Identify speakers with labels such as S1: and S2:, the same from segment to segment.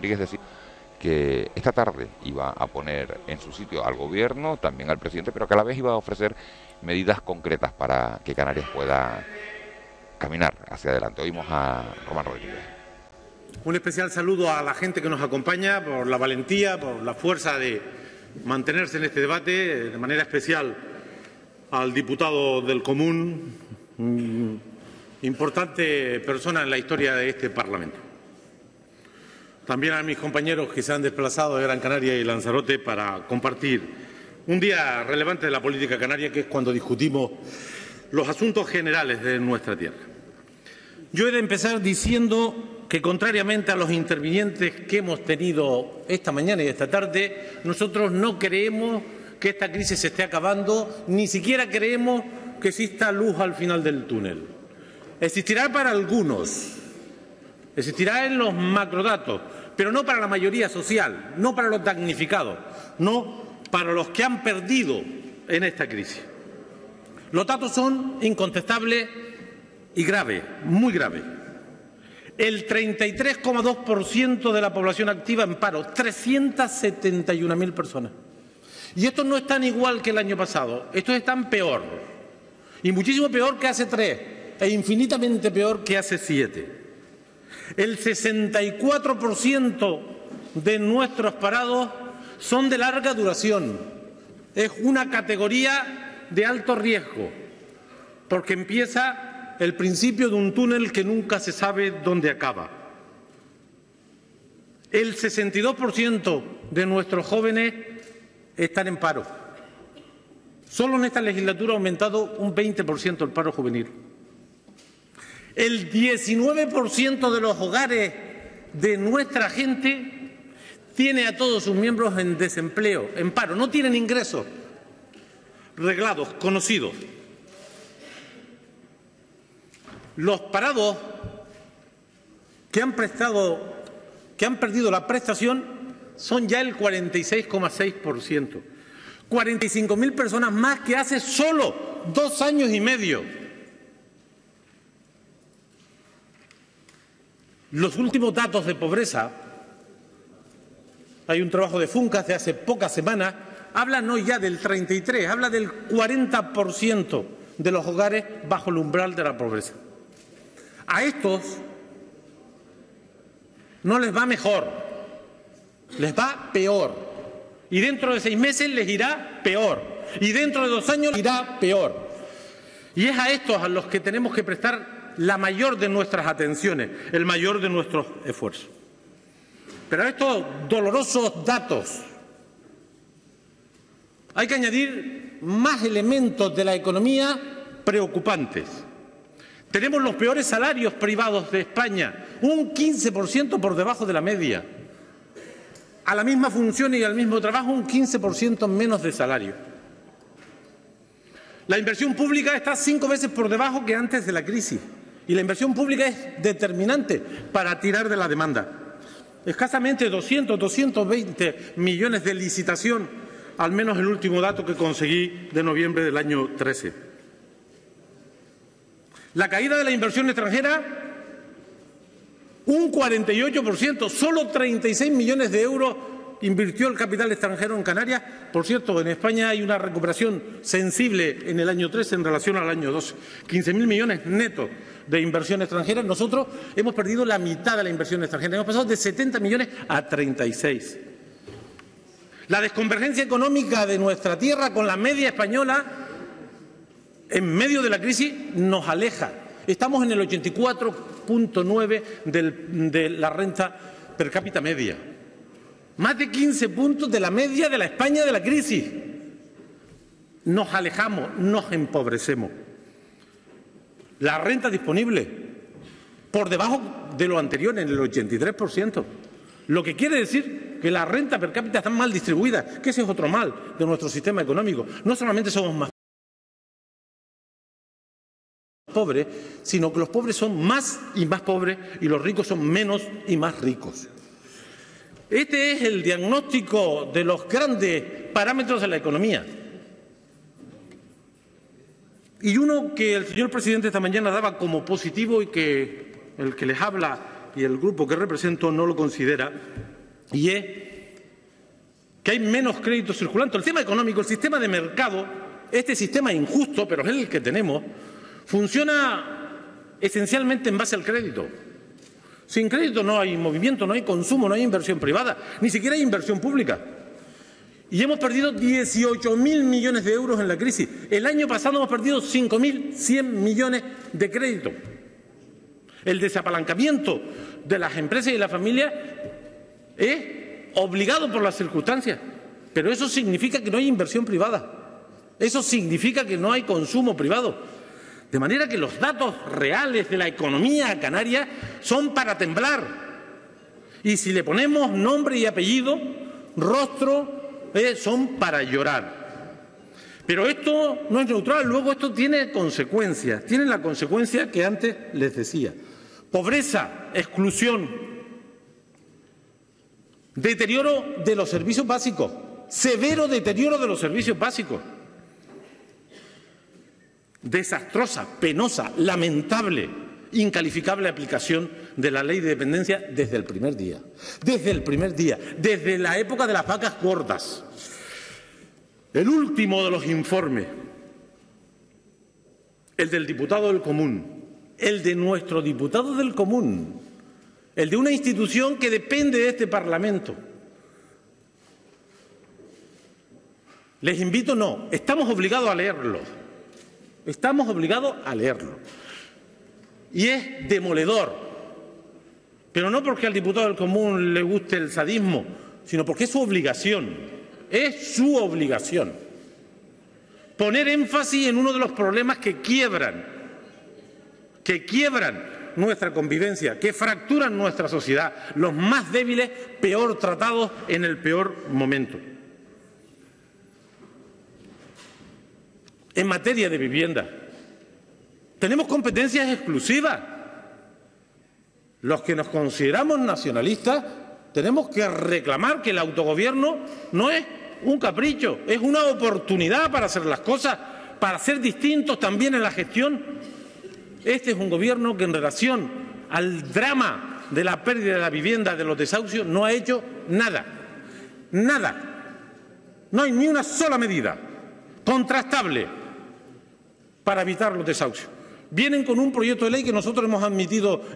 S1: Rodríguez decía que esta tarde iba a poner en su sitio al gobierno, también al presidente, pero que a la vez iba a ofrecer medidas concretas para que Canarias pueda caminar hacia adelante. Oímos a Román Rodríguez.
S2: Un especial saludo a la gente que nos acompaña por la valentía, por la fuerza de mantenerse en este debate, de manera especial al diputado del Común, importante persona en la historia de este Parlamento. También a mis compañeros que se han desplazado de Gran Canaria y Lanzarote para compartir un día relevante de la política canaria, que es cuando discutimos los asuntos generales de nuestra tierra. Yo he de empezar diciendo que, contrariamente a los intervinientes que hemos tenido esta mañana y esta tarde, nosotros no creemos que esta crisis se esté acabando, ni siquiera creemos que exista luz al final del túnel. Existirá para algunos, existirá en los macrodatos, pero no para la mayoría social, no para los damnificados, no para los que han perdido en esta crisis. Los datos son incontestables y graves, muy graves. El 33,2% de la población activa en paro, 371.000 personas. Y estos no están igual que el año pasado, estos están peor. Y muchísimo peor que hace 3, e infinitamente peor que hace 7. El 64% de nuestros parados son de larga duración. Es una categoría de alto riesgo, porque empieza el principio de un túnel que nunca se sabe dónde acaba. El 62% de nuestros jóvenes están en paro. Solo en esta legislatura ha aumentado un 20% el paro juvenil. El 19% de los hogares de nuestra gente tiene a todos sus miembros en desempleo, en paro, no tienen ingresos reglados, conocidos. Los parados que han perdido la prestación son ya el 46,6%. 45.000 personas más que hace solo 2 años y medio. Los últimos datos de pobreza, hay un trabajo de Funcas de hace pocas semanas, habla no ya del 33, habla del 40% de los hogares bajo el umbral de la pobreza. A estos no les va mejor, les va peor. Y dentro de 6 meses les irá peor. Y dentro de 2 años les irá peor. Y es a estos a los que tenemos que prestar la mayor de nuestras atenciones, el mayor de nuestros esfuerzos. Pero a estos dolorosos datos hay que añadir más elementos de la economía preocupantes. Tenemos los peores salarios privados de España, un 15% por debajo de la media. A la misma función y al mismo trabajo, un 15% menos de salario. La inversión pública está 5 veces por debajo que antes de la crisis. Y la inversión pública es determinante para tirar de la demanda. Escasamente 220 millones de licitación, al menos el último dato que conseguí de noviembre del año 13. La caída de la inversión extranjera, un 48%, solo 36 millones de euros invirtió el capital extranjero en Canarias. Por cierto, en España hay una recuperación sensible en el año 13 en relación al año 12. 15.000 millones netos de inversión extranjera. Nosotros hemos perdido la mitad de la inversión extranjera. Hemos pasado de 70 millones a 36. La desconvergencia económica de nuestra tierra con la media española en medio de la crisis nos aleja. Estamos en el 84,9 de la renta per cápita media. Más de 15 puntos de la media de la España de la crisis. Nos alejamos, nos empobrecemos. La renta disponible, por debajo de lo anterior, en el 83%. Lo que quiere decir que la renta per cápita está mal distribuida, que ese es otro mal de nuestro sistema económico. No solamente somos más pobres, sino que los pobres son más y más pobres y los ricos son menos y más ricos. Este es el diagnóstico de los grandes parámetros de la economía. Y uno que el señor presidente esta mañana daba como positivo y que el que les habla y el grupo que represento no lo considera, y es que hay menos crédito circulante. El tema económico, el sistema de mercado, este sistema injusto, pero es el que tenemos, funciona esencialmente en base al crédito. Sin crédito no hay movimiento, no hay consumo, no hay inversión privada, ni siquiera hay inversión pública. Y hemos perdido 18.000 millones de euros en la crisis. El año pasado hemos perdido 5.100 millones de crédito. El desapalancamiento de las empresas y de las familias es obligado por las circunstancias, pero eso significa que no hay inversión privada. Eso significa que no hay consumo privado. De manera que los datos reales de la economía canaria son para temblar. Y si le ponemos nombre y apellido, rostro, son para llorar. Pero esto no es neutral, luego esto tiene consecuencias. Tiene la consecuencia que antes les decía. Pobreza, exclusión, deterioro de los servicios básicos, severo deterioro de los servicios básicos. Desastrosa, penosa, lamentable, incalificable aplicación de la ley de dependencia desde el primer día. Desde el primer día, desde la época de las vacas gordas. El último de los informes, el del diputado del Común, el de nuestro diputado del Común, el de una institución que depende de este Parlamento. Les invito, no, estamos obligados a leerlo. Estamos obligados a leerlo. Y es demoledor. Pero no porque al diputado del Común le guste el sadismo, sino porque es su obligación. Es su obligación. Poner énfasis en uno de los problemas que quiebran nuestra convivencia, que fracturan nuestra sociedad, los más débiles, peor tratados en el peor momento. En materia de vivienda, tenemos competencias exclusivas. Los que nos consideramos nacionalistas tenemos que reclamar que el autogobierno no es un capricho, es una oportunidad para hacer las cosas, para ser distintos también en la gestión. Este es un gobierno que en relación al drama de la pérdida de la vivienda, de los desahucios, no ha hecho nada. Nada. No hay ni una sola medida contrastable para evitar los desahucios. Vienen con un proyecto de ley que nosotros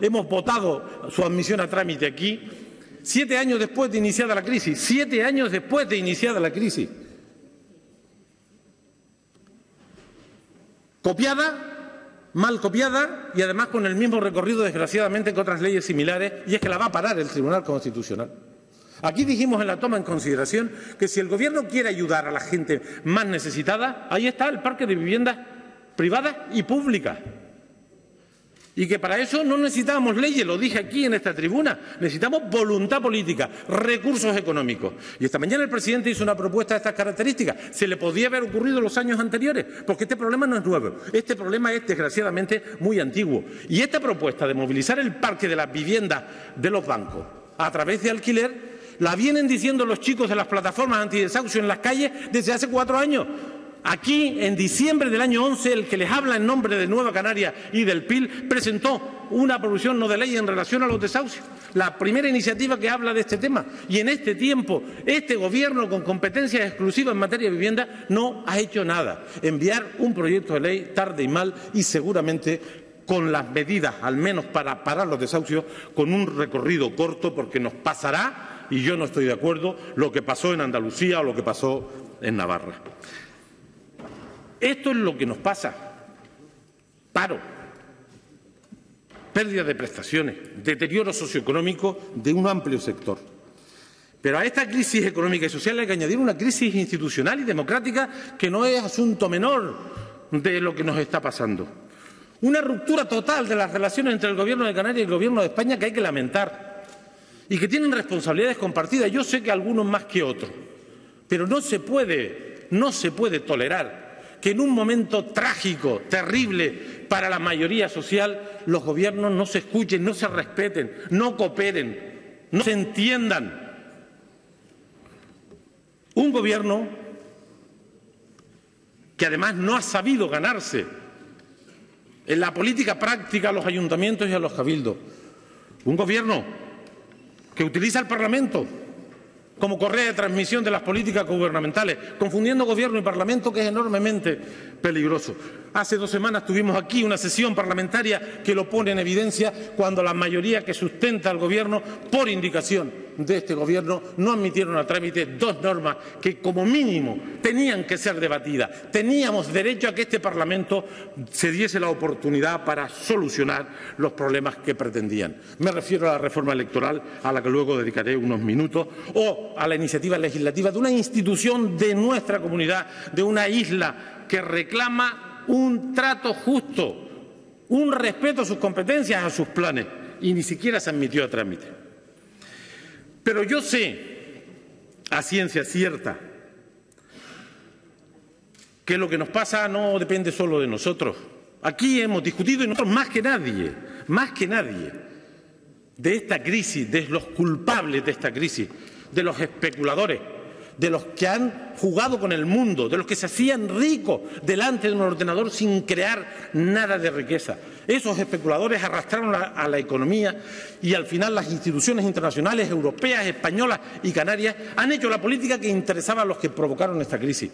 S2: hemos votado su admisión a trámite aquí, 7 años después de iniciada la crisis. 7 años después de iniciada la crisis. Copiada, mal copiada y además con el mismo recorrido, desgraciadamente, que otras leyes similares, y es que la va a parar el Tribunal Constitucional. Aquí dijimos en la toma en consideración que si el Gobierno quiere ayudar a la gente más necesitada, ahí está el parque de viviendas privadas y públicas. Y que para eso no necesitamos leyes, lo dije aquí en esta tribuna, necesitamos voluntad política, recursos económicos. Y esta mañana el presidente hizo una propuesta de estas características. Se le podía haber ocurrido en los años anteriores, porque este problema no es nuevo. Este problema es, desgraciadamente, muy antiguo. Y esta propuesta de movilizar el parque de las viviendas de los bancos a través de alquiler, la vienen diciendo los chicos de las plataformas antidesahucio en las calles desde hace 4 años. Aquí, en diciembre del año 11, el que les habla en nombre de Nueva Canaria y del PIL presentó una proposición no de ley en relación a los desahucios, la primera iniciativa que habla de este tema. Y en este tiempo, este Gobierno, con competencias exclusivas en materia de vivienda, no ha hecho nada. Enviar un proyecto de ley tarde y mal y seguramente con las medidas, al menos para parar los desahucios, con un recorrido corto, porque nos pasará, y yo no estoy de acuerdo, lo que pasó en Andalucía o lo que pasó en Navarra. Esto es lo que nos pasa. Paro, pérdida de prestaciones, deterioro socioeconómico de un amplio sector. Pero a esta crisis económica y social hay que añadir una crisis institucional y democrática que no es asunto menor de lo que nos está pasando. Una ruptura total de las relaciones entre el Gobierno de Canarias y el Gobierno de España que hay que lamentar y que tienen responsabilidades compartidas. Yo sé que algunos más que otros, pero no se puede tolerar que en un momento trágico, terrible para la mayoría social, los gobiernos no se escuchen, no se respeten, no cooperen, no se entiendan. Un gobierno que además no ha sabido ganarse en la política práctica a los ayuntamientos y a los cabildos. Un gobierno que utiliza el Parlamento como correa de transmisión de las políticas gubernamentales, confundiendo gobierno y parlamento, que es enormemente peligroso. Hace 2 semanas tuvimos aquí una sesión parlamentaria que lo pone en evidencia cuando la mayoría que sustenta al gobierno, por indicación de este gobierno, no admitieron a trámite 2 normas que como mínimo tenían que ser debatidas. Teníamos derecho a que este Parlamento se diese la oportunidad para solucionar los problemas que pretendían. Me refiero a la reforma electoral, a la que luego dedicaré unos minutos, o a la iniciativa legislativa de una institución de nuestra comunidad, de una isla que reclama un trato justo, un respeto a sus competencias, a sus planes, y ni siquiera se admitió a trámite. Pero yo sé, a ciencia cierta, que lo que nos pasa no depende solo de nosotros. Aquí hemos discutido, y nosotros más que nadie, de esta crisis, de los culpables de esta crisis, de los especuladores, de los que han jugado con el mundo, de los que se hacían ricos delante de un ordenador sin crear nada de riqueza. Esos especuladores arrastraron a la economía y al final las instituciones internacionales, europeas, españolas y canarias han hecho la política que interesaba a los que provocaron esta crisis.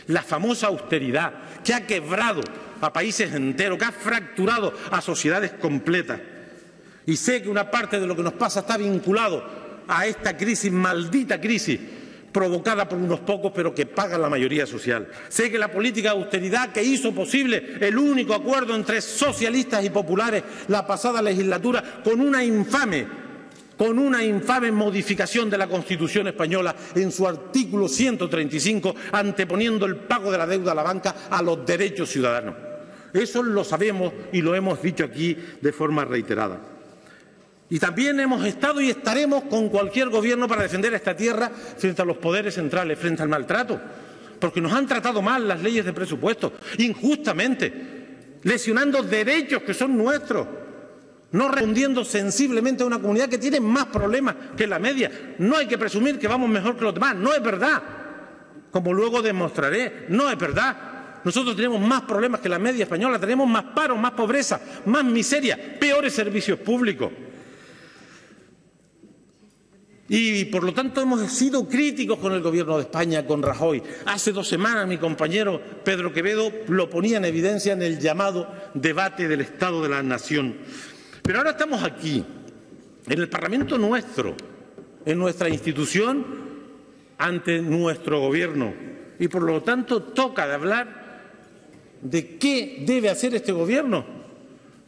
S2: La famosa austeridad que ha quebrado a países enteros, que ha fracturado a sociedades completas. Y sé que una parte de lo que nos pasa está vinculado a esta crisis, maldita crisis, provocada por unos pocos, pero que paga la mayoría social. Sé que la política de austeridad que hizo posible el único acuerdo entre socialistas y populares la pasada legislatura, con una infame modificación de la Constitución española en su artículo 135, anteponiendo el pago de la deuda a la banca a los derechos ciudadanos. Eso lo sabemos y lo hemos dicho aquí de forma reiterada. Y también hemos estado y estaremos con cualquier gobierno para defender a esta tierra frente a los poderes centrales, frente al maltrato, porque nos han tratado mal las leyes de presupuesto, injustamente, lesionando derechos que son nuestros, no respondiendo sensiblemente a una comunidad que tiene más problemas que la media. No hay que presumir que vamos mejor que los demás, no es verdad, como luego demostraré, no es verdad. Nosotros tenemos más problemas que la media española, tenemos más paro, más pobreza, más miseria, peores servicios públicos. Y, por lo tanto, hemos sido críticos con el Gobierno de España, con Rajoy. Hace 2 semanas mi compañero Pedro Quevedo lo ponía en evidencia en el llamado debate del Estado de la Nación. Pero ahora estamos aquí, en el Parlamento nuestro, en nuestra institución, ante nuestro Gobierno. Y, por lo tanto, toca de hablar de qué debe hacer este Gobierno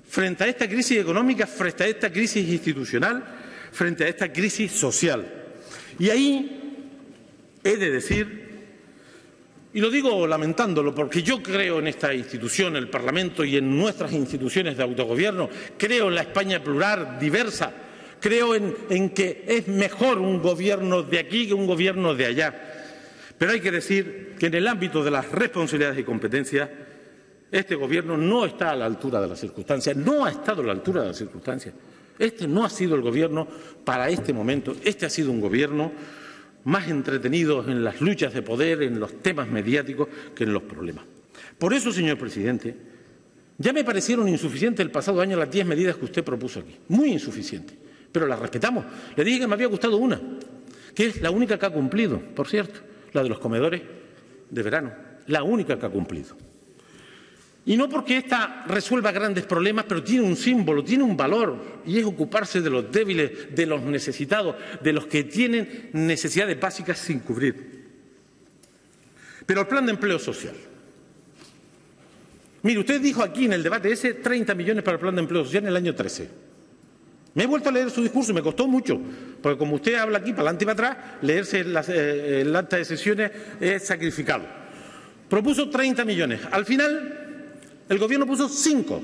S2: frente a esta crisis económica, frente a esta crisis institucional, frente a esta crisis social. Y ahí he de decir, y lo digo lamentándolo, porque yo creo en esta institución, el Parlamento, y en nuestras instituciones de autogobierno, creo en la España plural, diversa, creo en que es mejor un gobierno de aquí que un gobierno de allá. Pero hay que decir que en el ámbito de las responsabilidades y competencias, este gobierno no está a la altura de las circunstancias, no ha estado a la altura de las circunstancias. Este no ha sido el gobierno para este momento, este ha sido un gobierno más entretenido en las luchas de poder, en los temas mediáticos, que en los problemas. Por eso, señor presidente, ya me parecieron insuficientes el pasado año las 10 medidas que usted propuso aquí, muy insuficientes, pero las respetamos. Le dije que me había gustado una, que es la única que ha cumplido, por cierto, la de los comedores de verano, la única que ha cumplido. Y no porque ésta resuelva grandes problemas, pero tiene un símbolo, tiene un valor, y es ocuparse de los débiles, de los necesitados, de los que tienen necesidades básicas sin cubrir. Pero el plan de empleo social. Mire, usted dijo aquí en el debate ese 30 millones para el plan de empleo social en el año 13. Me he vuelto a leer su discurso y me costó mucho, porque como usted habla aquí para adelante y para atrás, leerse el acta de sesiones es sacrificado. Propuso 30 millones. Al final, el Gobierno puso 5.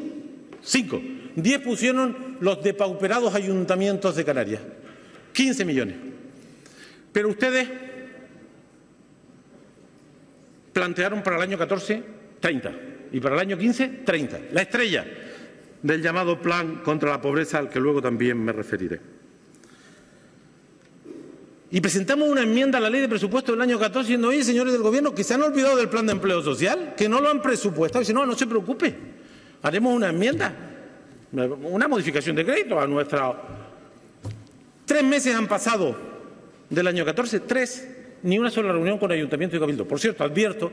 S2: 10 pusieron los depauperados ayuntamientos de Canarias. 15 millones. Pero ustedes plantearon para el año 14 30 y para el año 15 30. La estrella del llamado Plan contra la Pobreza, al que luego también me referiré. Y presentamos una enmienda a la ley de presupuesto del año 14 diciendo, oye, señores del Gobierno, que se han olvidado del plan de empleo social, que no lo han presupuestado. Y dice, no se preocupe, haremos una enmienda, una modificación de crédito a nuestra... 3 meses han pasado del año 14, 3, ni una sola reunión con Ayuntamiento y Cabildo. Por cierto, advierto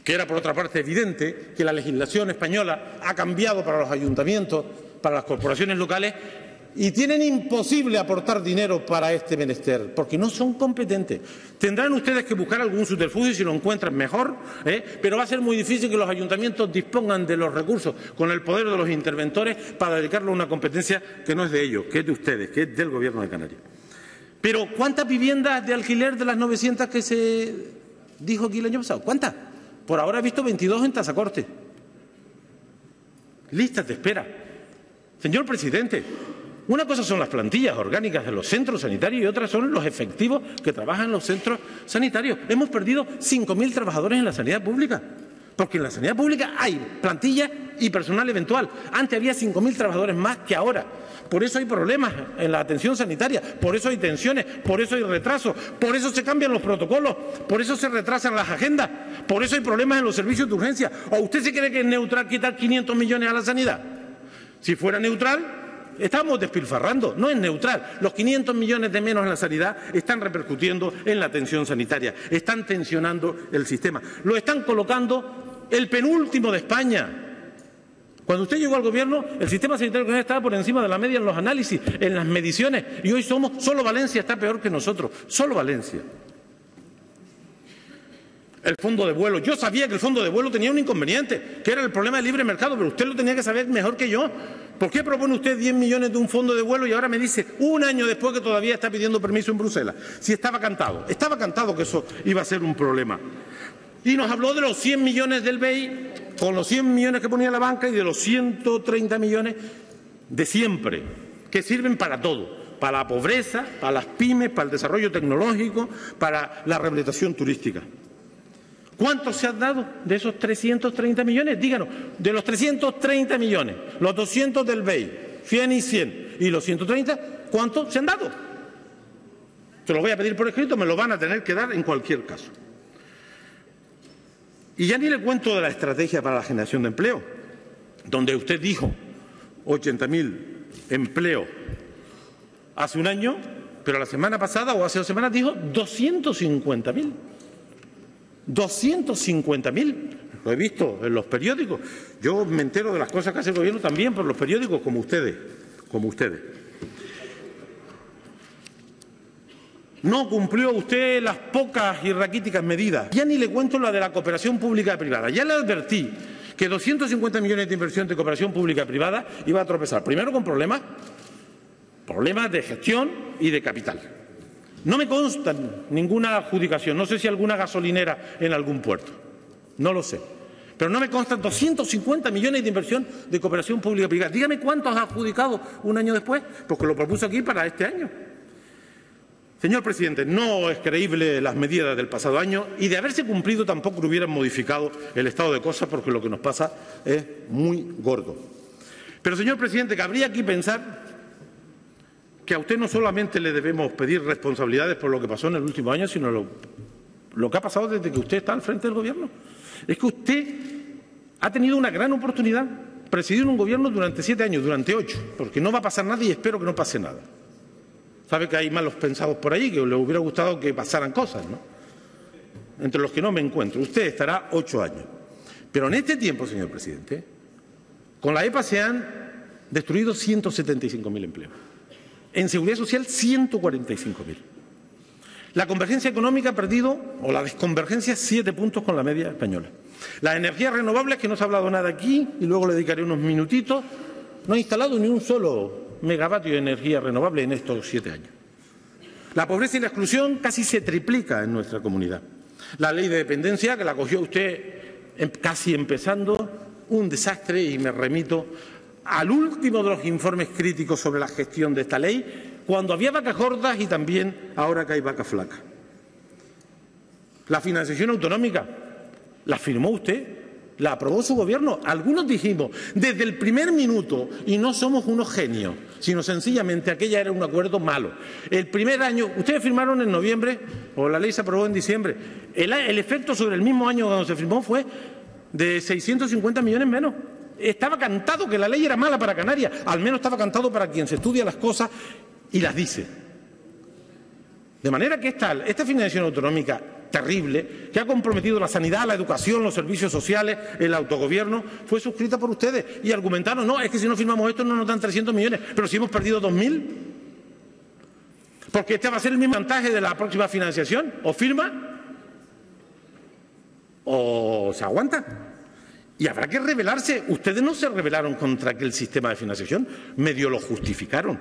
S2: que era por otra parte evidente que la legislación española ha cambiado para los ayuntamientos, para las corporaciones locales, y tienen imposible aportar dinero para este menester, porque no son competentes. Tendrán ustedes que buscar algún subterfugio y si lo encuentran mejor, pero va a ser muy difícil que los ayuntamientos dispongan de los recursos con el poder de los interventores para dedicarlo a una competencia que no es de ellos, que es de ustedes, que es del Gobierno de Canarias. Pero ¿cuántas viviendas de alquiler de las 900 que se dijo aquí el año pasado? ¿Cuántas? Por ahora he visto 22 en Tazacorte. Listas de espera. Señor presidente, una cosa son las plantillas orgánicas de los centros sanitarios y otra son los efectivos que trabajan en los centros sanitarios. Hemos perdido 5.000 trabajadores en la sanidad pública, porque en la sanidad pública hay plantilla y personal eventual. Antes había 5.000 trabajadores más que ahora. Por eso hay problemas en la atención sanitaria, por eso hay tensiones, por eso hay retrasos, por eso se cambian los protocolos, por eso se retrasan las agendas, por eso hay problemas en los servicios de urgencia. ¿O usted se cree que es neutral quitar 500 millones a la sanidad? Si fuera neutral, estamos despilfarrando. No es neutral. Los 500 millones de menos en la sanidad están repercutiendo en la atención sanitaria, están tensionando el sistema. Lo están colocando el penúltimo de España. Cuando usted llegó al Gobierno, el sistema sanitario estaba por encima de la media en los análisis, en las mediciones, y hoy solo Valencia está peor que nosotros, solo Valencia. El fondo de vuelo. Yo sabía que el fondo de vuelo tenía un inconveniente, que era el problema del libre mercado, pero usted lo tenía que saber mejor que yo. ¿Por qué propone usted 10 millones de un fondo de vuelo y ahora me dice, un año después, que todavía está pidiendo permiso en Bruselas? Si estaba cantado que eso iba a ser un problema. Y nos habló de los 100 millones del BEI, con los 100 millones que ponía la banca y de los 130 millones de siempre, que sirven para todo, para la pobreza, para las pymes, para el desarrollo tecnológico, para la rehabilitación turística. ¿Cuánto se han dado de esos 330 millones? Díganos, de los 330 millones, los 200 del BEI, 100 y 100, y los 130, ¿cuántos se han dado? Se lo voy a pedir por escrito, me lo van a tener que dar en cualquier caso. Y ya ni le cuento de la estrategia para la generación de empleo, donde usted dijo 80.000 empleos hace un año, pero la semana pasada o hace 2 semanas dijo 250.000. 250.000. Lo he visto en los periódicos. Yo me entero de las cosas que hace el Gobierno también por los periódicos, como ustedes. No cumplió usted las pocas y raquíticas medidas. Ya ni le cuento la de la cooperación pública y privada. Ya le advertí que 250 millones de inversión de cooperación pública y privada iba a tropezar. Primero con problemas de gestión y de capital. No me consta ninguna adjudicación. No sé si alguna gasolinera en algún puerto. No lo sé. Pero no me constan 250 millones de inversión de cooperación pública y privada. Dígame cuántos ha adjudicado un año después, porque lo propuso aquí para este año. Señor presidente, no es creíble las medidas del pasado año y de haberse cumplido tampoco hubieran modificado el estado de cosas, porque lo que nos pasa es muy gordo. Pero, señor presidente, cabría aquí pensar que a usted no solamente le debemos pedir responsabilidades por lo que pasó en el último año, sino lo que ha pasado desde que usted está al frente del Gobierno. Es que usted ha tenido una gran oportunidad, presidir un Gobierno durante 7 años, durante 8, porque no va a pasar nada y espero que no pase nada. Sabe que hay malos pensados por ahí, que les hubiera gustado que pasaran cosas, ¿no? Entre los que no me encuentro. Usted estará 8 años. Pero en este tiempo, señor presidente, con la EPA se han destruido 175.000 empleos. En Seguridad Social, 145.000. La convergencia económica ha perdido, o la desconvergencia, 7 puntos con la media española. Las energías renovables, que no se ha hablado nada aquí, y luego le dedicaré unos minutitos, no ha instalado ni un solo megavatio de energía renovable en estos 7 años. La pobreza y la exclusión casi se triplica en nuestra comunidad. La ley de dependencia, que la cogió usted casi empezando, un desastre, y me remito al último de los informes críticos sobre la gestión de esta ley, cuando había vacas gordas y también ahora que hay vacas flacas. La financiación autonómica, la firmó usted, la aprobó su Gobierno. Algunos dijimos desde el primer minuto, y no somos unos genios, sino sencillamente aquella era un acuerdo malo. El primer año, ustedes firmaron en noviembre, o la ley se aprobó en diciembre, el efecto sobre el mismo año cuando se firmó fue de 650 millones menos. Estaba cantado que la ley era mala para Canarias, al menos estaba cantado para quien se estudia las cosas y las dice. De manera que esta financiación autonómica terrible, que ha comprometido la sanidad, la educación, los servicios sociales, el autogobierno, fue suscrita por ustedes y argumentaron, no, es que si no firmamos esto no nos dan 300 millones, pero si hemos perdido 2.000, porque este va a ser el mismo chantaje de la próxima financiación, o firma o se aguanta. Y habrá que rebelarse. Ustedes no se rebelaron contra aquel sistema de financiación, medio lo justificaron.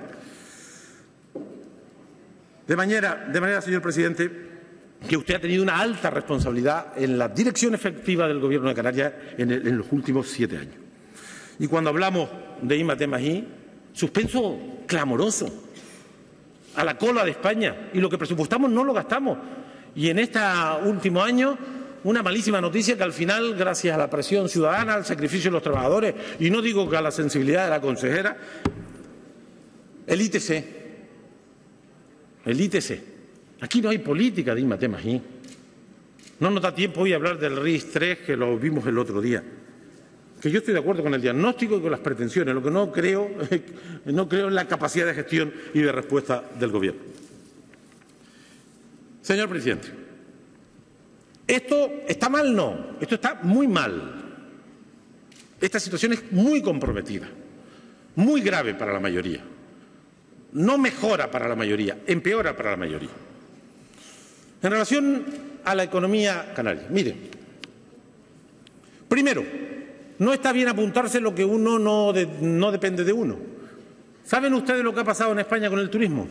S2: De manera, señor presidente, que usted ha tenido una alta responsabilidad en la dirección efectiva del Gobierno de Canarias en los últimos 7 años. Y cuando hablamos de I+D+I, suspenso clamoroso, a la cola de España, y lo que presupuestamos no lo gastamos. Y en este último año, una malísima noticia que al final, gracias a la presión ciudadana, al sacrificio de los trabajadores, y no digo que a la sensibilidad de la consejera, el ITC. Aquí no hay política de I+D+I. No nos da tiempo hoy a hablar del RIS 3, que lo vimos el otro día. Que yo estoy de acuerdo con el diagnóstico y con las pretensiones. Lo que no creo en la capacidad de gestión y de respuesta del Gobierno. Señor presidente, ¿esto está mal? No. Esto está muy mal. Esta situación es muy comprometida, muy grave para la mayoría. No mejora para la mayoría, empeora para la mayoría. En relación a la economía canaria, mire, primero, no está bien apuntarse lo que uno no depende de uno. ¿Saben ustedes lo que ha pasado en España con el turismo?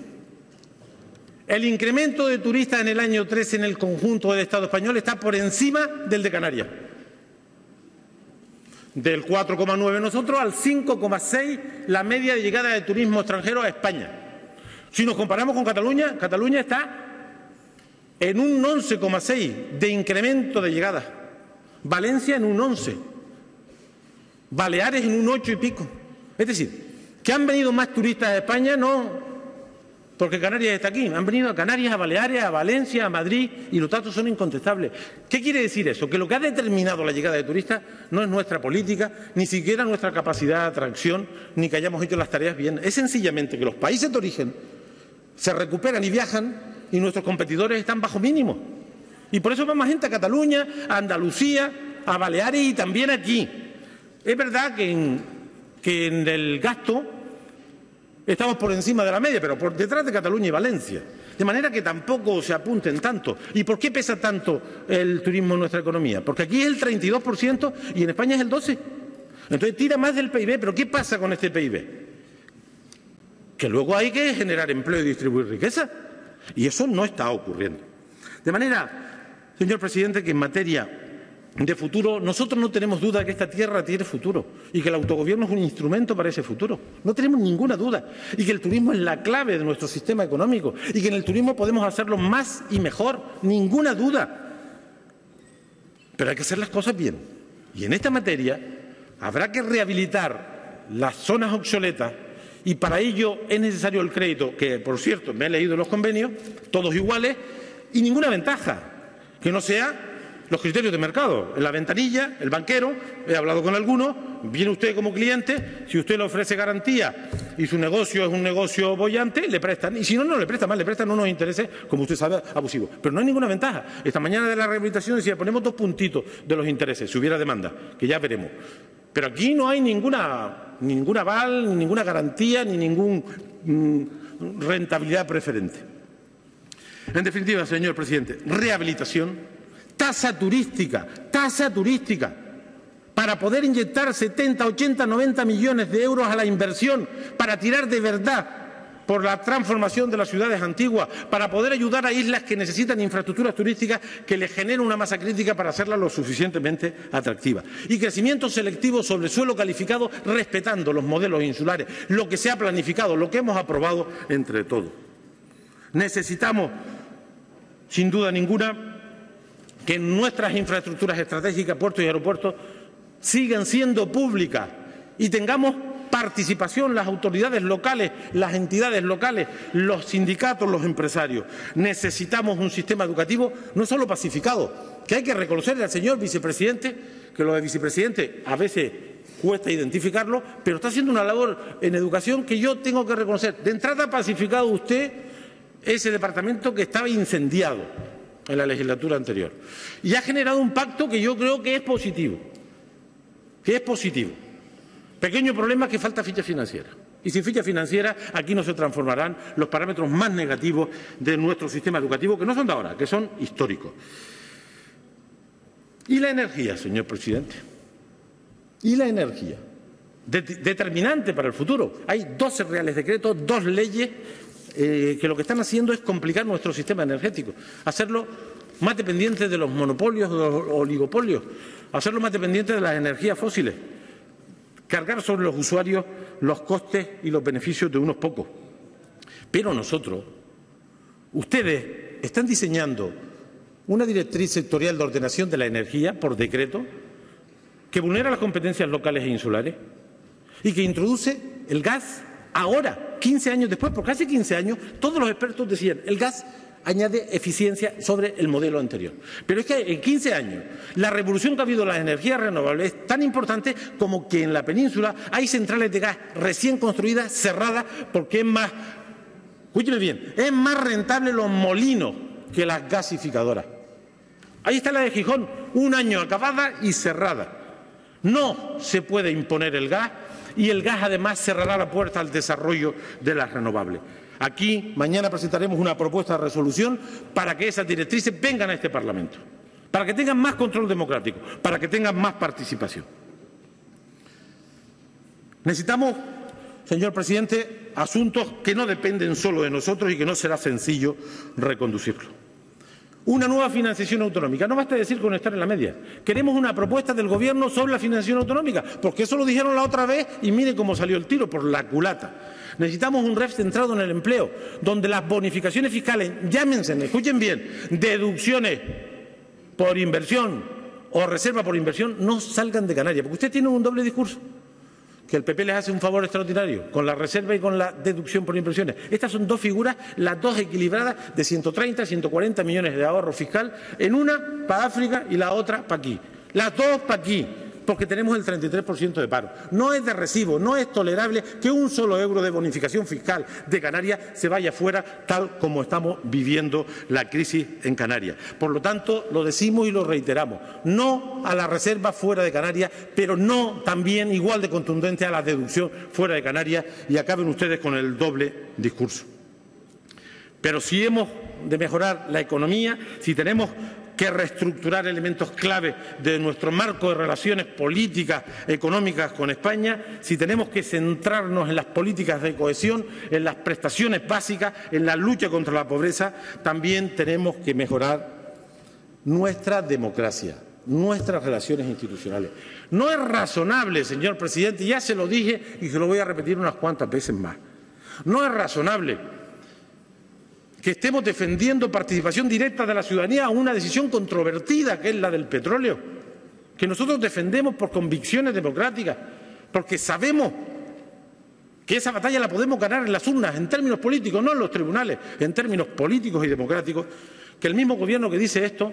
S2: El incremento de turistas en el año 3 en el conjunto del Estado español está por encima del de Canarias. Del 4,9 nosotros al 5,6 la media de llegada de turismo extranjero a España. Si nos comparamos con Cataluña, Cataluña está en un 11,6 de incremento de llegada. Valencia en un 11. Baleares en un 8 y pico. Es decir, que han venido más turistas a España no porque Canarias está aquí. Han venido a Canarias, a Baleares, a Valencia, a Madrid, y los datos son incontestables. ¿Qué quiere decir eso? Que lo que ha determinado la llegada de turistas no es nuestra política, ni siquiera nuestra capacidad de atracción, ni que hayamos hecho las tareas bien. Es sencillamente que los países de origen se recuperan y viajan y nuestros competidores están bajo mínimo. Y por eso va más gente a Cataluña, a Andalucía, a Baleares y también aquí. Es verdad que en el gasto estamos por encima de la media, pero por detrás de Cataluña y Valencia. De manera que tampoco se apunten tanto. ¿Y por qué pesa tanto el turismo en nuestra economía? Porque aquí es el 32% y en España es el 12%. Entonces tira más del PIB, pero ¿qué pasa con este PIB? Que luego hay que generar empleo y distribuir riqueza. Y eso no está ocurriendo. De manera, señor presidente, que en materia de futuro, nosotros no tenemos duda de que esta tierra tiene futuro y que el autogobierno es un instrumento para ese futuro. No tenemos ninguna duda. Y que el turismo es la clave de nuestro sistema económico y que en el turismo podemos hacerlo más y mejor. Ninguna duda. Pero hay que hacer las cosas bien. Y en esta materia habrá que rehabilitar las zonas obsoletas y para ello es necesario el crédito, que por cierto me he leído los convenios, todos iguales y ninguna ventaja, que no sea los criterios de mercado. En la ventanilla, el banquero, he hablado con algunos, viene usted como cliente, si usted le ofrece garantía y su negocio es un negocio boyante, le prestan. Y si no, no le prestan más, le prestan unos intereses, como usted sabe, abusivos. Pero no hay ninguna ventaja. Esta mañana de la rehabilitación decía, ponemos 2 puntitos de los intereses, si hubiera demanda, que ya veremos. Pero aquí no hay ningún aval, ninguna garantía, ni ninguna rentabilidad preferente. En definitiva, señor presidente, rehabilitación, tasa turística, para poder inyectar 70, 80, 90 millones de euros a la inversión, para tirar de verdad por la transformación de las ciudades antiguas, para poder ayudar a islas que necesitan infraestructuras turísticas que les generen una masa crítica para hacerlas lo suficientemente atractivas. Y crecimiento selectivo sobre suelo calificado, respetando los modelos insulares, lo que se ha planificado, lo que hemos aprobado entre todos. Necesitamos, sin duda ninguna, que nuestras infraestructuras estratégicas, puertos y aeropuertos, sigan siendo públicas y tengamos participación las autoridades locales, las entidades locales, los sindicatos, los empresarios. Necesitamos un sistema educativo no solo pacificado, que hay que reconocerle al señor vicepresidente, que lo de vicepresidente a veces cuesta identificarlo, pero está haciendo una labor en educación que yo tengo que reconocer. De entrada, pacificado usted ese departamento que estaba incendiado en la legislatura anterior. Y ha generado un pacto que yo creo que es positivo. Pequeño problema, que falta ficha financiera. Y sin ficha financiera aquí no se transformarán los parámetros más negativos de nuestro sistema educativo, que no son de ahora, que son históricos. Y la energía, señor presidente. Y la energía. Determinante para el futuro. Hay 12 reales decretos, 2 leyes que lo que están haciendo es complicar nuestro sistema energético, hacerlo más dependiente de los monopolios, de los oligopolios, hacerlo más dependiente de las energías fósiles, cargar sobre los usuarios los costes y los beneficios de unos pocos. Pero ustedes están diseñando una directriz sectorial de ordenación de la energía por decreto que vulnera las competencias locales e insulares y que introduce el gas ahora, 15 años después, porque hace 15 años todos los expertos decían el gas añade eficiencia sobre el modelo anterior. Pero es que en 15 años la revolución que ha habido en las energías renovables es tan importante como que en la península hay centrales de gas recién construidas, cerradas, porque es más, escúcheme bien, es más rentable los molinos que las gasificadoras. Ahí está la de Gijón, 1 año acabada y cerrada. No se puede imponer el gas y el gas además cerrará la puerta al desarrollo de las renovables. Aquí mañana presentaremos una propuesta de resolución para que esas directrices vengan a este Parlamento, para que tengan más control democrático, para que tengan más participación. Necesitamos, señor presidente, asuntos que no dependen solo de nosotros y que no será sencillo reconducirlos. Una nueva financiación autonómica. No basta decir con estar en la media. Queremos una propuesta del Gobierno sobre la financiación autonómica, porque eso lo dijeron la otra vez y mire cómo salió el tiro, por la culata. Necesitamos un REF centrado en el empleo, donde las bonificaciones fiscales, llámense, escuchen bien, deducciones por inversión o reserva por inversión, no salgan de Canarias, porque usted tiene un doble discurso, que el PP les hace un favor extraordinario, con la reserva y con la deducción por inversiones. Estas son 2 figuras, las 2 equilibradas, de 130, 140 millones de ahorro fiscal, en una para África y la otra para aquí. Las 2 para aquí, porque tenemos el 33% de paro. No es de recibo, no es tolerable que un solo euro de bonificación fiscal de Canarias se vaya fuera, tal como estamos viviendo la crisis en Canarias. Por lo tanto, lo decimos y lo reiteramos, no a la reserva fuera de Canarias, pero no también igual de contundente a la deducción fuera de Canarias, y acaben ustedes con el doble discurso. Pero si hemos de mejorar la economía, si tenemos que reestructurar elementos clave de nuestro marco de relaciones políticas, económicas con España, si tenemos que centrarnos en las políticas de cohesión, en las prestaciones básicas, en la lucha contra la pobreza, también tenemos que mejorar nuestra democracia, nuestras relaciones institucionales. No es razonable, señor presidente, ya se lo dije y se lo voy a repetir unas cuantas veces más, no es razonable que estemos defendiendo participación directa de la ciudadanía a una decisión controvertida, que es la del petróleo, que nosotros defendemos por convicciones democráticas, porque sabemos que esa batalla la podemos ganar en las urnas, en términos políticos, no en los tribunales, en términos políticos y democráticos, que el mismo Gobierno que dice esto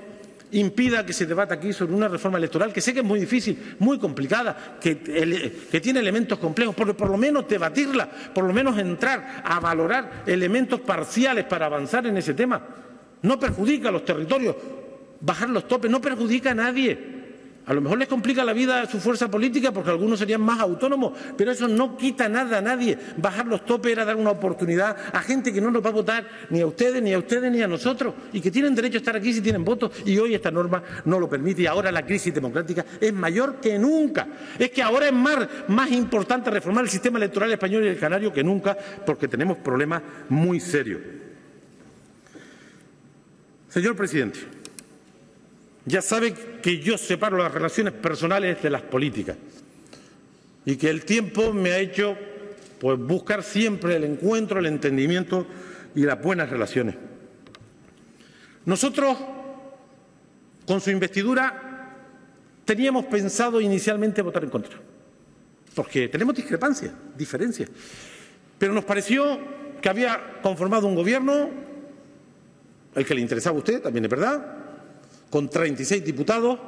S2: impida que se debata aquí sobre una reforma electoral, que sé que es muy difícil, muy complicada, que tiene elementos complejos, pero por lo menos debatirla, por lo menos entrar a valorar elementos parciales para avanzar en ese tema. No perjudica a los territorios, bajar los topes no perjudica a nadie. A lo mejor les complica la vida a su fuerza política porque algunos serían más autónomos, pero eso no quita nada a nadie. Bajar los topes era dar una oportunidad a gente que no nos va a votar ni a ustedes, ni a nosotros, y que tienen derecho a estar aquí si tienen votos, y hoy esta norma no lo permite, y ahora la crisis democrática es mayor que nunca. Es que ahora es más importante reformar el sistema electoral español y el canario que nunca, porque tenemos problemas muy serios. Señor presidente, ya sabe que yo separo las relaciones personales de las políticas y que el tiempo me ha hecho buscar siempre el encuentro, el entendimiento y las buenas relaciones. Nosotros, con su investidura, teníamos pensado inicialmente votar en contra, porque tenemos discrepancias, diferencias, pero nos pareció que había conformado un gobierno, el que le interesaba a usted, también es verdad, con 36 diputados,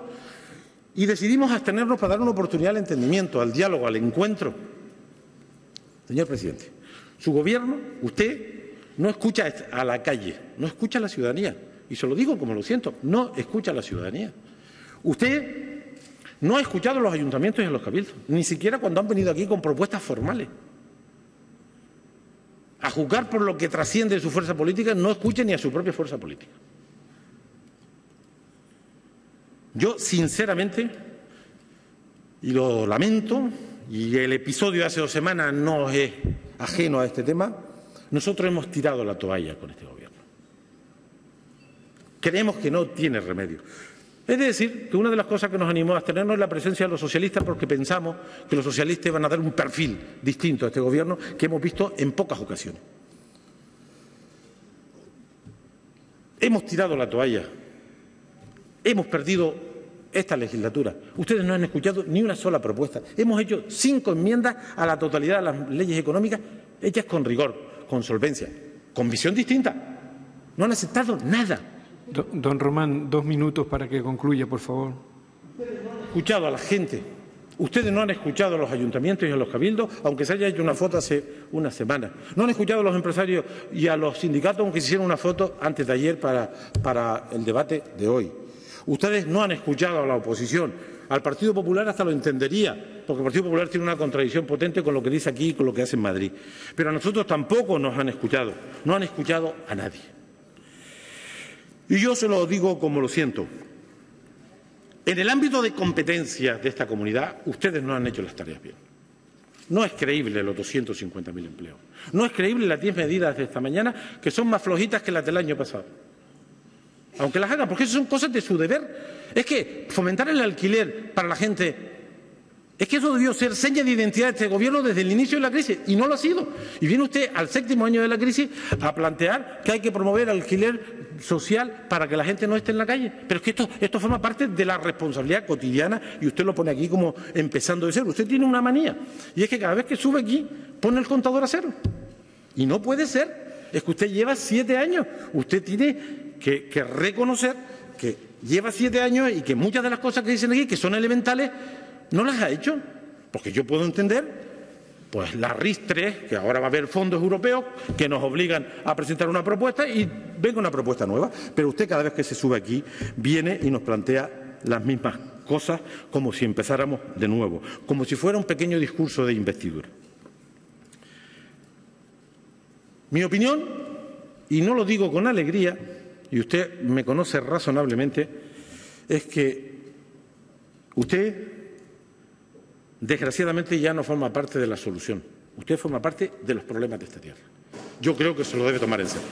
S2: y decidimos abstenernos para dar una oportunidad al entendimiento, al diálogo, al encuentro. Señor presidente, su gobierno, usted, no escucha a la calle, no escucha a la ciudadanía. Y se lo digo como lo siento, no escucha a la ciudadanía. Usted no ha escuchado a los ayuntamientos y a los cabildos, ni siquiera cuando han venido aquí con propuestas formales. A juzgar por lo que trasciende de su fuerza política, no escucha ni a su propia fuerza política. Yo, sinceramente, y lo lamento, y el episodio de hace 2 semanas no es ajeno a este tema, nosotros hemos tirado la toalla con este gobierno. Creemos que no tiene remedio. Es decir, que una de las cosas que nos animó a abstenernos es la presencia de los socialistas, porque pensamos que los socialistas iban a dar un perfil distinto a este gobierno que hemos visto en pocas ocasiones. Hemos tirado la toalla. Hemos perdido esta legislatura. Ustedes no han escuchado ni una sola propuesta. Hemos hecho 5 enmiendas a la totalidad de las leyes económicas, hechas con rigor, con solvencia, con visión distinta. No han aceptado nada.
S3: Don Román, 2 minutos para que concluya, por favor.
S2: Ustedes no han escuchado a la gente. Ustedes no han escuchado a los ayuntamientos y a los cabildos, aunque se haya hecho una foto hace una semana. No han escuchado a los empresarios y a los sindicatos, aunque se hicieron una foto antes de ayer para el debate de hoy. Ustedes no han escuchado a la oposición. Al Partido Popular hasta lo entendería, porque el Partido Popular tiene una contradicción potente con lo que dice aquí y con lo que hace en Madrid. Pero a nosotros tampoco nos han escuchado. No han escuchado a nadie. Y yo se lo digo como lo siento. En el ámbito de competencia de esta comunidad, ustedes no han hecho las tareas bien. No es creíble los 250.000 empleos. No es creíble las 10 medidas de esta mañana, que son más flojitas que las del año pasado. Aunque las hagan, porque eso son cosas de su deber. Es que fomentar el alquiler para la gente, es que eso debió ser seña de identidad de este gobierno desde el inicio de la crisis, y no lo ha sido. Y viene usted al 7º año de la crisis a plantear que hay que promover el alquiler social para que la gente no esté en la calle. Pero es que esto forma parte de la responsabilidad cotidiana, y usted lo pone aquí como empezando de cero. Usted tiene una manía, y es que cada vez que sube aquí pone el contador a cero. Y no puede ser. Es que usted lleva 7 años. Usted tiene que reconocer que lleva 7 años y que muchas de las cosas que dicen aquí, que son elementales, no las ha hecho. Porque yo puedo entender pues la RIS 3, que ahora va a haber fondos europeos que nos obligan a presentar una propuesta, y venga una propuesta nueva. Pero usted, cada vez que se sube aquí, viene y nos plantea las mismas cosas, como si empezáramos de nuevo, como si fuera un pequeño discurso de investidura. Mi opinión, y no lo digo con alegría, y usted me conoce razonablemente, es que usted, desgraciadamente, ya no forma parte de la solución. Usted forma parte de los problemas de esta tierra. Yo creo que se lo debe tomar en serio.